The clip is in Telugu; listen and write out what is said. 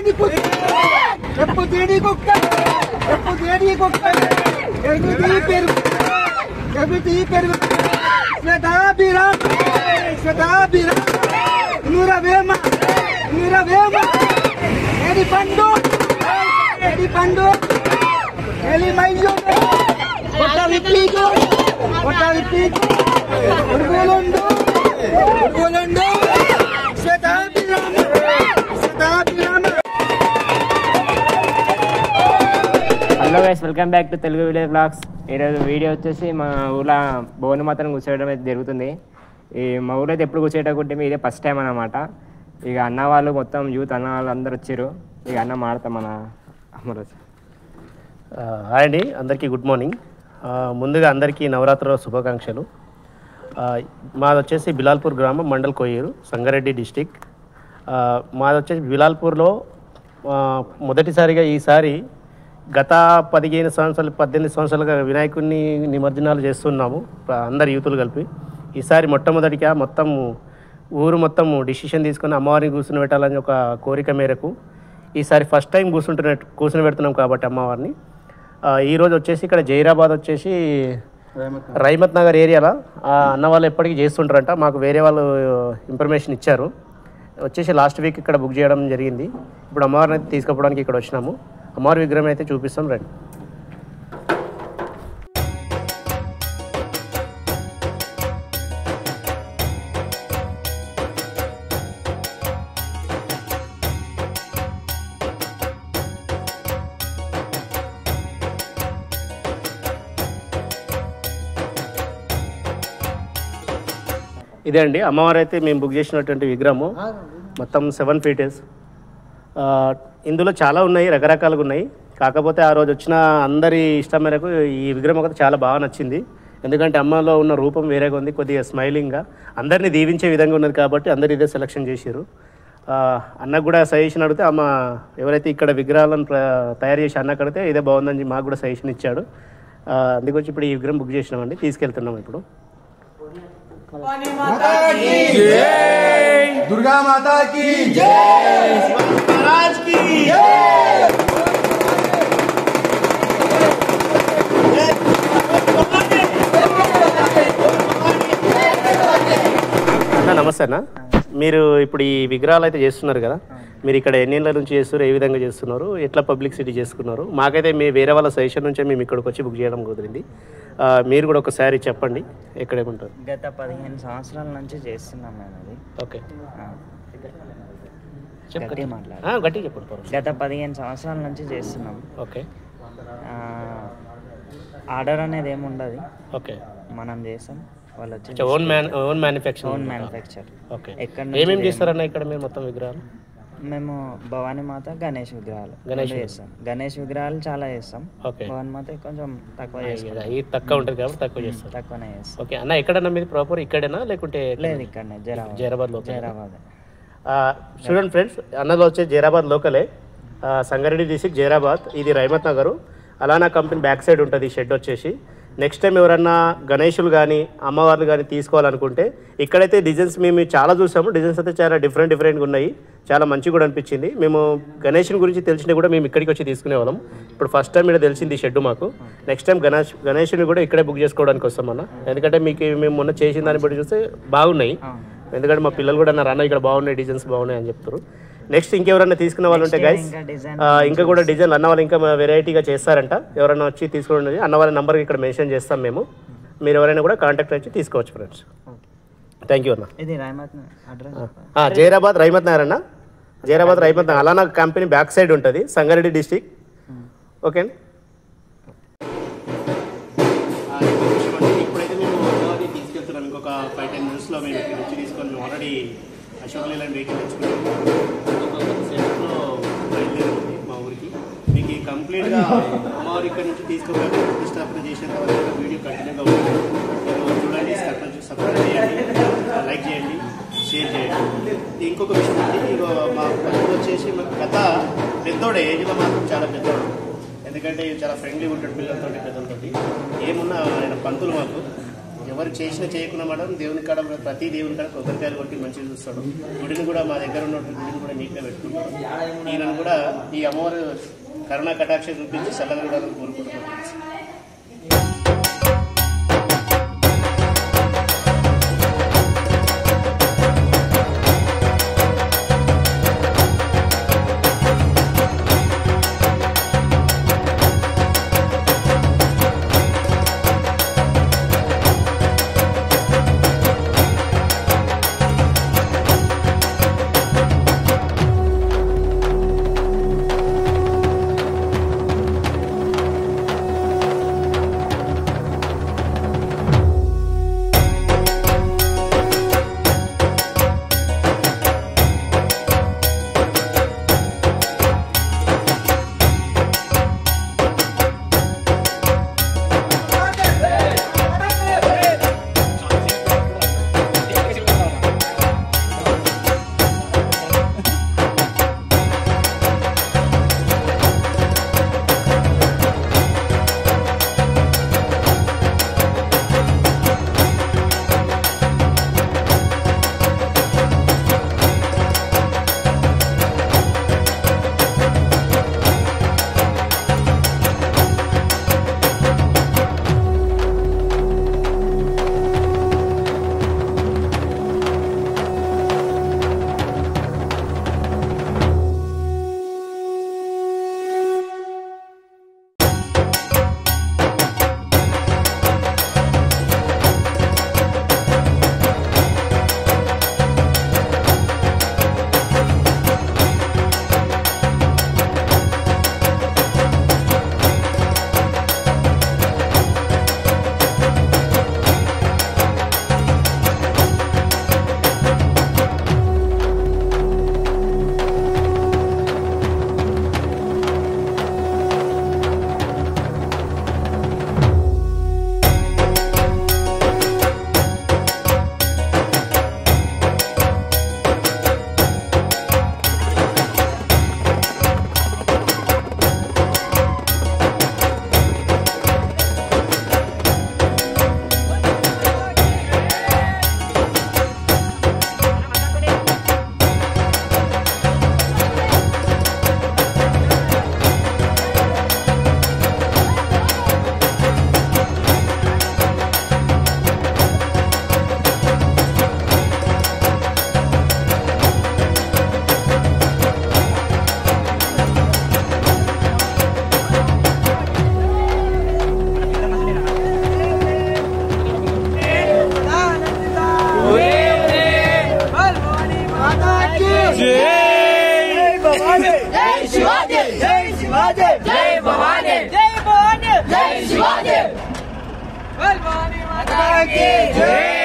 Hello guys, welcome back to Telugu village vlogs. ఈరోజు వీడియో వచ్చేసి మా ఊళ్ళో భవన్ మాత్రం కూర్చోవడం అయితే జరుగుతుంది. మా ఊళ్ళో అయితే ఎప్పుడు కూర్చోటకుంటే ఇదే ఫస్ట్ టైం అన్నమాట. ఇక అన్న వాళ్ళు మొత్తం యూత్ అన్న వాళ్ళు అందరు వచ్చారు. ఇక అన్న మాడతాం మన అమరోజు. హాయ్ అండి, అందరికీ గుడ్ మార్నింగ్. ముందుగా అందరికీ నవరాత్రుల శుభాకాంక్షలు. మాది వచ్చేసి బిలాల్పూర్ గ్రామం, మండల్ కోయ్యూరు, సంగారెడ్డి డిస్టిక్. మాది వచ్చేసి బిలాల్పూర్లో మొదటిసారిగా ఈసారి గత 15 సంవత్సరాలు 18 సంవత్సరాలుగా వినాయకుడిని నిమజ్జనాలు చేస్తున్నాము, అందరు యూతులు కలిపి. ఈసారి మొట్టమొదటిగా మొత్తం ఊరు మొత్తం డిసిషన్ తీసుకొని అమ్మవారిని కూర్చుని పెట్టాలని ఒక కోరిక మేరకు ఈసారి ఫస్ట్ టైం కూర్చుని పెడుతున్నాం కాబట్టి అమ్మవారిని. ఈరోజు వచ్చేసి ఇక్కడ జైరాబాద్ వచ్చేసి రైమత్ నగర్ ఏరియాలో అన్న వాళ్ళు ఎప్పటికీ చేస్తుంటారంట. మాకు వేరే వాళ్ళు ఇన్ఫర్మేషన్ ఇచ్చారు. వచ్చేసి లాస్ట్ వీక్ ఇక్కడ బుక్ చేయడం జరిగింది. ఇప్పుడు అమ్మవారిని అయితే తీసుకుపోవడానికి ఇక్కడ వచ్చినాము. అమ్మవారి విగ్రహం అయితే చూపిస్తాం, రండి. ఇదే అండి అమ్మవారు అయితే మేము బుక్ చేసినటువంటి విగ్రహము. మొత్తం 7 feet. ఇందులో చాలా ఉన్నాయి, రకరకాలుగా ఉన్నాయి. కాకపోతే ఆ రోజు వచ్చిన అందరి ఇష్టం మేరకు ఈ విగ్రహం ఒకటి చాలా బాగా నచ్చింది. ఎందుకంటే అమ్మలో ఉన్న రూపం వేరేగా ఉంది, కొద్దిగా స్మైలింగ్గా అందరినీ దీవించే విధంగా ఉన్నది కాబట్టి అందరు ఇదే సెలెక్షన్ చేశారు. అన్నకు కూడా సజెషన్ అడిగితే అమ్మ ఎవరైతే ఇక్కడ విగ్రహాలను తయారు చేసి అన్న కడితే ఇదే బాగుందని మాకు కూడా సజెషన్ ఇచ్చాడు. అందుకొచ్చి ఇప్పుడు ఈ విగ్రహం బుక్ చేసినామండి, తీసుకెళ్తున్నాం ఇప్పుడు. दुर्गा माता की जय, महाराज की जय। అన్న నమస్తే అన్న, మీరు ఇప్పుడు ఈ విగ్రహాలు అయితే చేస్తున్నారు కదా, మీరు ఇక్కడ ఎన్నేళ్ళ నుంచి చేస్తున్నారు, ఏ విధంగా చేస్తున్నారు, ఎట్లా పబ్లిసిటీ చేసుకున్నారు? మాకైతే మీ వేరే వాళ్ళ సజెషన్ నుంచే మేము ఇక్కడికి వచ్చి బుక్ చేయడం కుదిరింది. మీరు కూడా ఒకసారి చెప్పండి ఎక్కడేమంటారు. గత 15 సంవత్సరాల నుంచి చేస్తున్నాం మేము అది. ఓకే, గట్టి చెప్పండి. గత 15 సంవత్సరాల నుంచి చేస్తున్నాం. ఓకే, ఆర్డర్ అనేది ఏముండదు. ఓకే, మనం చేస్తాం, వాళ్ళు వచ్చి ఓన్ మ్యానుఫ్యాక్చర్. ఓకే, ఏమేమి చేస్తారన్న ఇక్కడ మీరు మొత్తం విగ్రహాలు? మేము భవానీ మాత, గణేష్ విగ్రహాలు చేస్తాం. గణేష్ విగ్రహాలు చాలా చేస్తాం. భవానీ మాత కొంచెం తక్కువ చేస్తాం. తక్కువ ఉంటుంది కాబట్టి తక్కువనే చేస్తాం. ఓకే అన్న, ఎక్కడన్నా మీది ప్రాపర్ ఇక్కడేనా లేకుంటే? లేదు, ఇక్కడనే జైరాబాద్ లో. చూడండి ఫ్రెండ్స్, అన్నలో వచ్చే జైరాబాద్ లోకలే, సంగారెడ్డి డిస్ట్రిక్ట్ జైరాబాద్. ఇది రైమత్ నగరు. అలానా కంపెనీ బ్యాక్ సైడ్ ఉంటుంది షెడ్ వచ్చేసి. నెక్స్ట్ టైం ఎవరన్నా గణేషులు కానీ అమ్మవార్లు కానీ తీసుకోవాలనుకుంటే ఇక్కడైతే డిజైన్స్ మేము చాలా చూసాము. డిజైన్స్ అయితే చాలా డిఫరెంట్గా ఉన్నాయి, చాలా మంచిగా కూడా అనిపించింది. మేము గణేషుని గురించి తెలిసినా కూడా మేము ఇక్కడికి వచ్చి తీసుకునేవాళ్ళం. ఇప్పుడు ఫస్ట్ టైం ఇక్కడ తెలిసింది షెడ్ మాకు. నెక్స్ట్ టైం గణేషుని కూడా ఇక్కడే బుక్ చేసుకోవడానికి వస్తామన్న. ఎందుకంటే మీకు మేము మొన్న చేసిన దాన్ని బట్టి చూస్తే బాగున్నాయి. ఎందుకంటే మా పిల్లలు కూడా అన్నారు, అన్న ఇక్కడ బాగున్నాయి, డిజైన్స్ బాగున్నాయి అని చెప్తారు. నెక్స్ట్ ఇంకెవరన్నా తీసుకునే వాళ్ళు ఉంటే గైస్, ఇంకా కూడా డిజైన్లు అన్న వాళ్ళు ఇంకా వెరైటీగా చేస్తారంట. ఎవరైనా వచ్చి తీసుకోండి, అన్న వాళ్ళ నెంబర్కి ఇక్కడ మెన్షన్ చేస్తాం మేము. మీరు ఎవరైనా కూడా కాంటాక్ట్ వచ్చి తీసుకోవచ్చు ఫ్రెండ్స్. థ్యాంక్ యూ అన్న. జైరాబాద్ రైమత్ నగర్ అన్న, జైరాబాద్ రైమత్ నగర్. అలానా కంపెనీ బ్యాక్ సైడ్ ఉంటుంది, సంగారెడ్డి డిస్టిక్. ఓకే అండి. ఇప్పుడైతే మేము అమ్మవారిని తీసుకెళ్తున్నాం. ఇంకొక 5-10 minutesలో మేము ఇక్కడ వచ్చి తీసుకొని మేము ఆల్రెడీ అశోక్ లేలాండ్ వెహికల్ తెచ్చుకున్నాం. సెంటర్లో బయలుదేరింది మా ఊరికి. మీకు కంప్లీట్గా అమ్మవారి ఇక్కడ నుంచి తీసుకొని ప్రతిష్టాపన చేసిన తర్వాత వీడియో కంటిన్యూగా ఉంటుంది. మీరు చూడండి, సబ్స్క్రైబ్ చేయండి, లైక్ చేయండి, షేర్ చేయండి. ఇంకొక విషయం అండి, ఇగో మా పంతులు వచ్చేసి గత పెద్దోడే, ఏజ్లో మాత్రం చాలా పెద్దోడు. ఎందుకంటే చాలా ఫ్రెండ్లీగా ఉంటాడు పిల్లలతోటి, పెద్దలతోటి. ఏమున్నా ఆయన పంతులు మాకు ఎవరు చేసినా చేయకుండా మేడం దేవుని కాడ ప్రతి దేవుని కాడ కొబ్బరికాయలు కొట్టి మంచిగా చూస్తాడు. గుడిని కూడా మా దగ్గర ఉన్నటువంటి గుడిని కూడా నీట్గా పెట్టుకుంటాడు. ఈయనను కూడా ఈ అమ్మవారు కరుణా కటాక్ష చూపించి చల్లగా కూడా కోరుకుంటున్నాను. जय